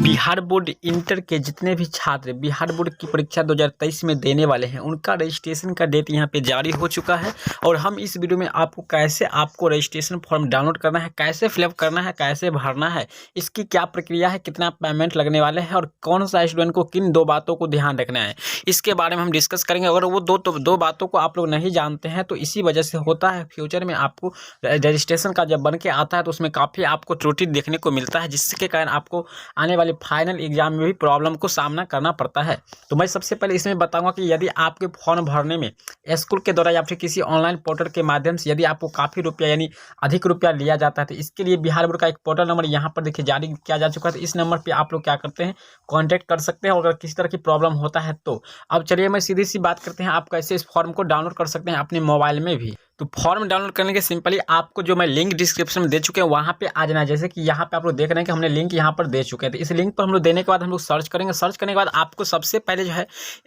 Bihar board inter के जितने भी छात्र बिहार बोर्ड की परीक्षा 2023 में देने वाले हैं, उनका रजिस्ट्रेशन का डेट यहाँ पे जारी हो चुका है। और हम इस वीडियो में आपको रजिस्ट्रेशन फॉर्म डाउनलोड करना है, कैसे फिलअप करना है, कैसे भरना है, इसकी क्या प्रक्रिया है, कितना पेमेंट लगने वाले हैं और कौन सा स्टूडेंट को किन दो बातों को ध्यान रखना है, इसके बारे में हम डिस्कस करेंगे। अगर वो दो बातों को आप लोग नहीं जानते हैं तो इसी वजह से होता है फ्यूचर में आपको रजिस्ट्रेशन का जब बन के आता है तो उसमें काफ़ी आपको त्रुटि देखने को मिलता है, जिसके कारण आपको आने वाले फाइनल एग्जाम में भी प्रॉब्लम को सामना करना पड़ता है। तो मैं सबसे पहले इसमें बताऊंगा कि यदि आपके फॉर्म भरने में स्कूल के द्वारा या फिर किसी ऑनलाइन पोर्टल के माध्यम से यदि आपको काफ़ी रुपया यानी अधिक रुपया लिया जाता है तो इसके लिए बिहार बोर्ड का एक पोर्टल नंबर यहाँ पर देखिए जारी किया जा चुका है। तो इस नंबर पर आप लोग क्या करते हैं, कॉन्टैक्ट कर सकते हैं। और अगर किसी तरह की प्रॉब्लम होता है तो अब चलिए मैं सीधी सी बात करते हैं, आप कैसे इस फॉर्म को डाउनलोड कर सकते हैं अपने मोबाइल में भी। तो फॉर्म डाउनलोड करने के सिंपली आपको जो मैं लिंक डिस्क्रिप्शन में दे चुके हैं वहाँ पे आ जाना है। जैसे कि यहाँ पे आप लोग देख रहे हैं कि हमने लिंक यहाँ पर दे चुके हैं। तो इस लिंक पर हम लोग देने के बाद हम लोग सर्च करेंगे। सर्च करने के बाद आपको सबसे पहले जो है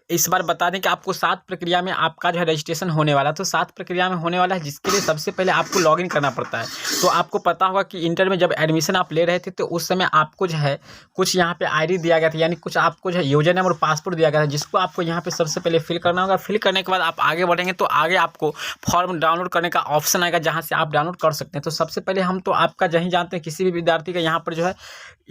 इस बार बता दें कि आपको 7 प्रक्रिया में आपका जो है रजिस्ट्रेशन होने वाला है। तो 7 प्रक्रिया में होने वाला है, जिसके लिए सबसे पहले आपको लॉगिन करना पड़ता है। तो आपको पता होगा कि इंटर में जब एडमिशन आप ले रहे थे तो उस समय आपको जो है कुछ यहाँ पे ID दिया गया था, यानी कुछ आपको जो है यूजर नेम और पासवर्ड दिया गया था, जिसको आपको यहाँ पे सबसे पहले फिल करना होगा। फिल करने के बाद आप आगे बढ़ेंगे तो आगे आपको फॉर्म डाउनलोड करने का ऑप्शन आएगा, जहाँ से आप डाउनलोड कर सकते हैं। तो सबसे पहले हम तो आपका जहीं जानते हैं किसी भी विद्यार्थी का यहाँ पर जो है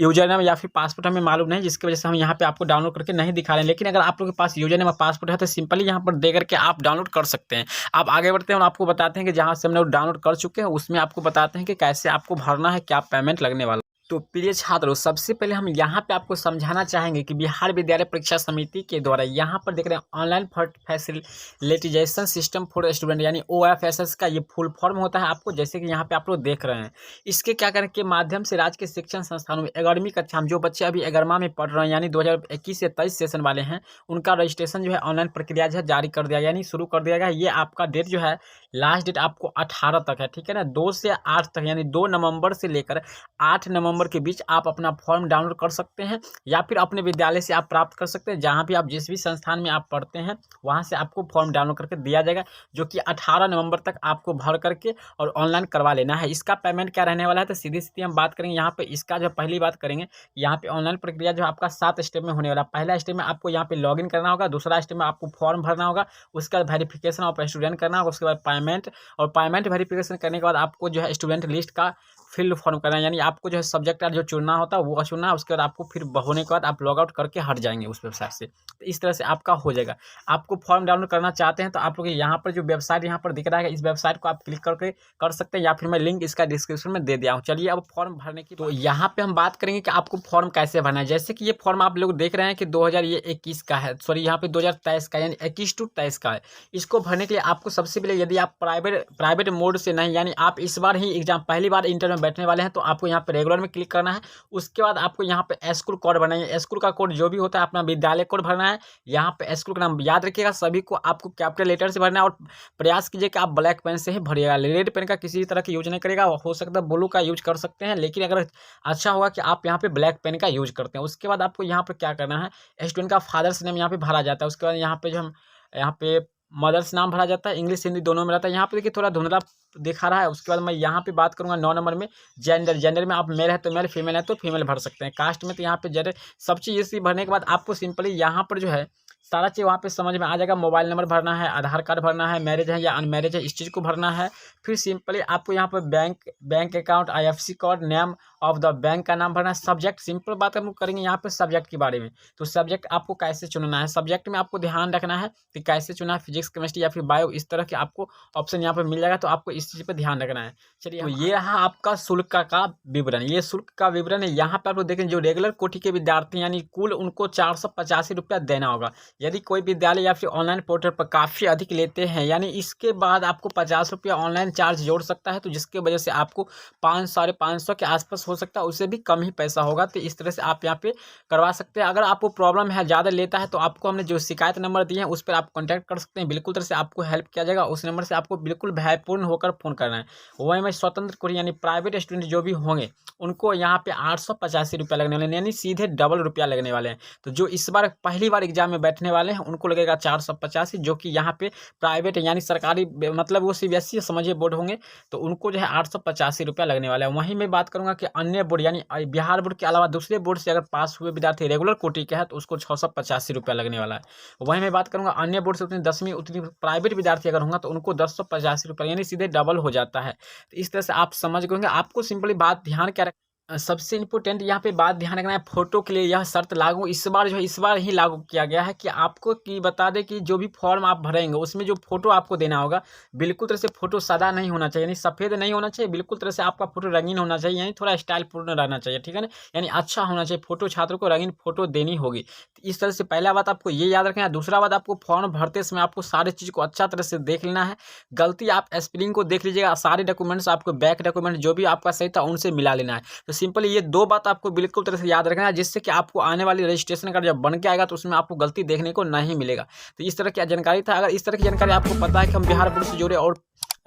यूजर नेम या फिर पासवर्ड हमें मालूम नहीं, जिसकी वजह से हम यहाँ पे आपको डाउनलोड करके नहीं दिखा रहे हैं। लेकिन अगर आप लोगों के पास यूजर नेम और पासवर्ड है तो सिंपली यहाँ पर दे करके आप डाउनलोड कर सकते हैं। आप आगे बढ़ते हैं और आपको बताते हैं कि जहाँ से हम लोग डाउनलोड कर चुके हैं उसमें आपको बताते हैं कि कैसे आपको भरना है, क्या पेमेंट लगने वाला। तो प्रिय छात्रों, सबसे पहले हम यहाँ पे आपको समझाना चाहेंगे कि बिहार विद्यालय परीक्षा समिति के द्वारा यहाँ पर देख रहे हैं online facilitation system for student यानी OFSS का ये फुल फॉर्म होता है। आपको जैसे कि यहाँ पे आप लोग देख रहे हैं, इसके क्या करने के माध्यम से राज्य के शिक्षण संस्थानों में 11वीं कक्षा में जो बच्चे अभी 11वां में पढ़ रहे हैं यानी 2021 से 23 सेशन वाले हैं, उनका रजिस्ट्रेशन जो है ऑनलाइन प्रक्रिया जो है जारी कर दिया यानी शुरू कर दिया गया। ये आपका डेट जो है लास्ट डेट आपको 18 तक है, ठीक है ना, 2 से 8 तक यानी 2 नवंबर से लेकर 8 नवंबर के बीच आप अपना फॉर्म डाउनलोड कर सकते हैं या फिर अपने विद्यालय से आप प्राप्त कर सकते हैं। जहां भी आप जिस भी संस्थान में आप पढ़ते हैं वहां से आपको फॉर्म डाउनलोड करके दिया जाएगा, जो कि 18 नवंबर तक आपको भर करके और ऑनलाइन करवा लेना है। इसका पेमेंट क्या रहने वाला है तो सीधी सीधी हम बात करेंगे यहाँ पे। इसका जो पहली बात करेंगे, यहाँ पे ऑनलाइन प्रक्रिया जो आपका 7 स्टेप में होने वाला। पहला स्टेप में आपको यहाँ पे लॉगिन करना होगा, दूसरा स्टेप में आपको फॉर्म भरना होगा, उसके बाद वेरिफिकेशन ऑफ स्टूडेंट करना होगा, उसके बाद पेमेंट और पेमेंट वेरिफिकेशन करने के बाद आपको जो है स्टूडेंट लिस्ट का फिल फॉर्म करना है, यानी आपको जो है सब्जेक्ट का जो चुनना होता है वो चुनना है। उसके बाद आपको फिर होने के बाद आप लॉग आउट करके हट जाएंगे उस वेबसाइट से। तो इस तरह से आपका हो जाएगा। आपको फॉर्म डाउनलोड करना चाहते हैं तो आप लोग यहाँ पर जो वेबसाइट यहाँ पर दिख रहा है, इस वेबसाइट को आप क्लिक करके कर सकते हैं या फिर मैं लिंक इसका डिस्क्रिप्शन में दे दिया हूँ। चलिए अब फॉर्म भरने की तो यहाँ पे हम बात करेंगे कि आपको फॉर्म कैसे भरना है। जैसे कि ये फॉर्म आप लोग देख रहे हैं कि 2021 का है, सॉरी यहाँ पे 2023 का यानी 21 to 23 का है। इसको भरने के लिए आपको सबसे पहले यदि आप प्राइवेट मोड से नहीं यानी आप इस बार ही एग्जाम पहली बार इंटर में बैठने वाले हैं तो आपको यहाँ पे रेगुलर में क्लिक करना है। उसके बाद आपको यहाँ पे स्कूल कोड बनाइए, स्कूल का कोड जो भी होता है अपना विद्यालय कोड भरना है। यहाँ पे स्कूल का नाम याद रखिएगा, सभी को आपको कैपिटल लेटर से भरना है और प्रयास कीजिए कि आप ब्लैक पेन से ही भरिएगा, रेड पेन का किसी तरह का यूज नहीं करेगा। हो सकता है ब्लू का यूज कर सकते हैं, लेकिन अगर अच्छा होगा कि आप यहाँ पे ब्लैक पेन का यूज करते हैं। उसके बाद आपको यहाँ पर क्या करना है, स्टूडेंट का फादर्स नेम यहाँ पे भरा जाता है। उसके बाद यहाँ पे जो हम यहाँ पे मदर्स नाम भरा जाता है, इंग्लिश हिंदी दोनों में रहता है। यहाँ पे देखिए थोड़ा धुंधला दिखा रहा है। उसके बाद मैं यहाँ पे बात करूँगा 9 नंबर में जेंडर में आप मेल है तो मेल, फीमेल है तो फीमेल भर सकते हैं। कास्ट में तो यहाँ पे जेंडर सब चीज़ इसी भरने के बाद आपको सिंपली यहाँ पर जो है सारा चीज़ वहाँ पे समझ में आ जाएगा। मोबाइल नंबर भरना है, आधार कार्ड भरना है, मैरिज है या अनमैरिज है इस चीज़ को भरना है। फिर सिंपली आपको यहाँ पर bank account, IFSC code, name of the bank का नाम भरना है। सब्जेक्ट सिंपल बात हम करेंगे यहाँ पे सब्जेक्ट के बारे में। तो सब्जेक्ट आपको कैसे चुनना है, सब्जेक्ट में आपको ध्यान रखना है कि कैसे चुना है, फिजिक्स, केमिस्ट्री या फिर बायो, इस तरह के आपको ऑप्शन यहाँ पर मिल जाएगा। तो आपको इस चीज़ पर ध्यान रखना है। चलिए तो ये रहा आपका शुल्क का विवरण। ये शुल्क का विवरण है। यहाँ पर आप लोग देखें जो रेगुलर कोटि के विद्यार्थी यानी कुल उनको 485 रुपया देना होगा। यदि कोई विद्यालय या फिर ऑनलाइन पोर्टल पर काफ़ी अधिक लेते हैं यानी इसके बाद आपको 50 रुपया ऑनलाइन चार्ज जोड़ सकता है, तो जिसके वजह से आपको 500-550 के आसपास हो सकता है, उससे भी कम ही पैसा होगा। तो इस तरह से आप यहाँ पे करवा सकते हैं। अगर आपको प्रॉब्लम है ज़्यादा लेता है तो आपको हमने जो शिकायत नंबर दिए हैं उस पर आप कॉन्टैक्ट कर सकते हैं। बिल्कुल तरह से आपको हेल्प किया जाएगा। उस नंबर से आपको बिल्कुल भयपूर्ण होकर फ़ोन करना है। वही में स्वतंत्र कोटि यानी प्राइवेट स्टूडेंट जो भी होंगे उनको यहाँ पे 885 रुपया लगने वाले हैं, यानी सीधे डबल रुपया लगने वाले हैं। तो जो इस बार पहली बार एग्जाम में बैठने वाले हैं उनको लगेगा 485, जो कि यहाँ पे प्राइवेट यानी सरकारी मतलब वो CBSE समझिए बोर्ड होंगे, तो उनको जो है 885 रुपया लगने वाला है। वहीं मैं बात करूँगा कि अन्य बोर्ड यानी बिहार बोर्ड के अलावा दूसरे बोर्ड से अगर पास हुए विद्यार्थी रेगुलर कोटि के है तो उसको 685 रुपया लगने वाला है। वहीं मैं बात करूँगा अन्य बोर्ड से उतनी 10वीं उतनी प्राइवेट विद्यार्थी अगर होगा तो उनको 1085 रुपया यानी सीधे डबल हो जाता है। तो इस तरह से आप समझ गए होंगे। आपको सिंपली बात ध्यान क्या सबसे इम्पोर्टेंट यहाँ पे बात ध्यान रखना है, फोटो के लिए यह शर्त लागू इस बार जो है इस बार ही लागू किया गया है कि आपको कि बता दें कि जो भी फॉर्म आप भरेंगे उसमें जो फोटो आपको देना होगा बिल्कुल तरह से फोटो सादा नहीं होना चाहिए, यानी सफ़ेद नहीं होना चाहिए, बिल्कुल तरह से आपका फोटो रंगीन होना चाहिए, यानी थोड़ा स्टाइल पूर्ण रहना चाहिए, ठीक है ना, यानी अच्छा होना चाहिए फोटो, छात्रों को रंगीन फोटो देनी होगी। तो इस तरह से पहला बात आपको ये याद रखना है। दूसरा बात आपको फॉर्म भरते समय आपको सारी चीज़ को अच्छा तरह से देख लेना है। गलती आप स्पेलिंग को देख लीजिएगा, सारे डॉक्यूमेंट्स आपको बैक डॉक्यूमेंट जो भी आपका सही था उनसे मिला लेना है। तो सिंपली ये दो बात आपको बिल्कुल तरह से याद रखना है, जिससे कि आपको आने वाली रजिस्ट्रेशन कार्ड जब बन के आएगा तो उसमें आपको गलती देखने को नहीं मिलेगा। तो इस तरह की जानकारी था। अगर इस तरह की जानकारी आपको पता है कि हम बिहार बोर्ड से जुड़े और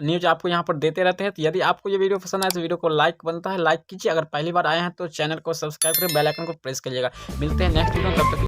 न्यूज आपको यहाँ पर देते रहते हैं, तो यदि आपको ये वीडियो पसंद आए तो वीडियो को लाइक बनता है, लाइक कीजिए। अगर पहली बार आए हैं तो चैनल को सब्सक्राइब करें, बेल आइकन को प्रेस करिएगा। मिलते हैं नेक्स्ट वीडियो में, तब तक